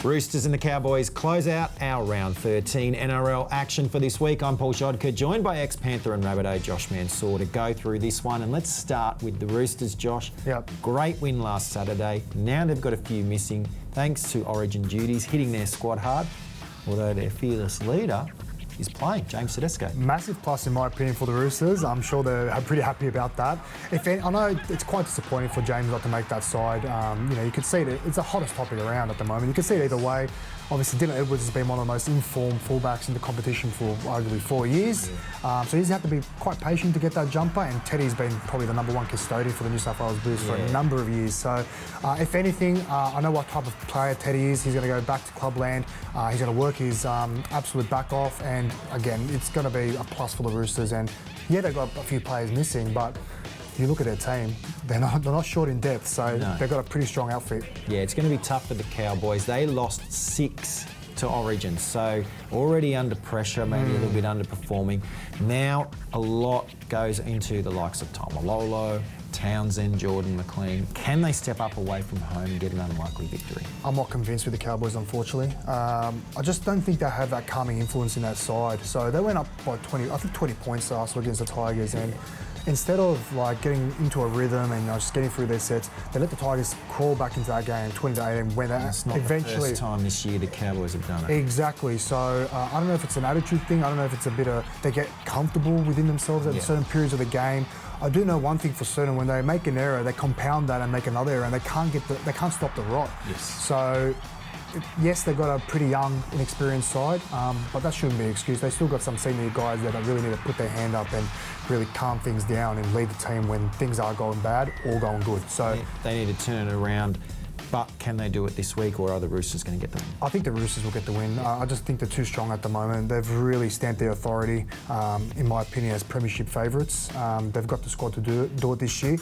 Roosters and the Cowboys close out our round 13 NRL action for this week. I'm Paul Grzadka, joined by ex-Panther and Rabbitoh Josh Mansour to go through this one. And let's start with the Roosters, Josh. Yep. Great win last Saturday. Now they've got a few missing, thanks to Origin duties, hitting their squad hard, although their fearless leader is playing, James Tedesco. Massive plus in my opinion for the Roosters. I'm sure they're pretty happy about that. I know it's quite disappointing for James not to make that side. You could see it's the hottest topic around at the moment. You can see it either way. Obviously, Dylan Edwards has been one of the most informed fullbacks in the competition for arguably 4 years. So he's had to be quite patient to get that jumper, and Teddy's been probably the #1 custodian for the New South Wales Blues for a number of years. So if anything, I know what type of player Teddy is. He's going to go back to clubland. He's going to work his absolute back off, and again, it's going to be a plus for the Roosters. And yeah, they've got a few players missing, but you look at their team, they're not short in depth, so they've got a pretty strong outfit. Yeah, it's going to be tough for the Cowboys. They lost 6 to Origin, so already under pressure, maybe a little bit underperforming. Now a lot goes into the likes of Tom Malolo, Townsend, Jordan McLean. Can they step up away from home and get an unlikely victory? I'm not convinced with the Cowboys, unfortunately. I just don't think they have that calming influence in that side. So they went up by 20 points last week against the Tigers, and instead of getting into a rhythm and just getting through their sets, they let the Tigers crawl back into that game, 20-18, when that's not eventually the first time this year the Cowboys have done it. Exactly. So I don't know if it's an attitude thing. I don't know if it's a bit of they get comfortable within themselves at certain periods of the game. I do know one thing for certain: when they make an error, they compound that and make another error, and they can't stop the rot. Yes. So. Yes, they've got a pretty young, inexperienced side, but that shouldn't be an excuse. They've still got some senior guys that really need to put their hand up and really calm things down and lead the team when things are going bad or going good. So they need to turn it around. But can they do it this week, or are the Roosters going to get the win? I think the Roosters will get the win. I just think they're too strong at the moment. They've really stamped their authority, in my opinion, as premiership favourites. They've got the squad to do it this year.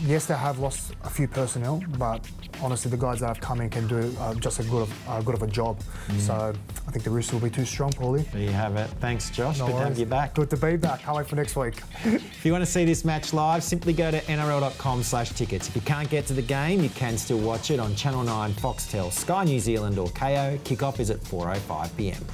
Yes, they have lost a few personnel, but honestly, the guys that have come in can do just as good of a job. So I think the Roosters will be too strong, Paulie. There you have it. Thanks, Josh. Good to have you back. Good to be back. Can't wait for next week. If you want to see this match live, simply go to nrl.com/tickets. If you can't get to the game, you can still watch it on Channel 9, Foxtel, Sky New Zealand or KO. Kickoff is at 4:05 p.m.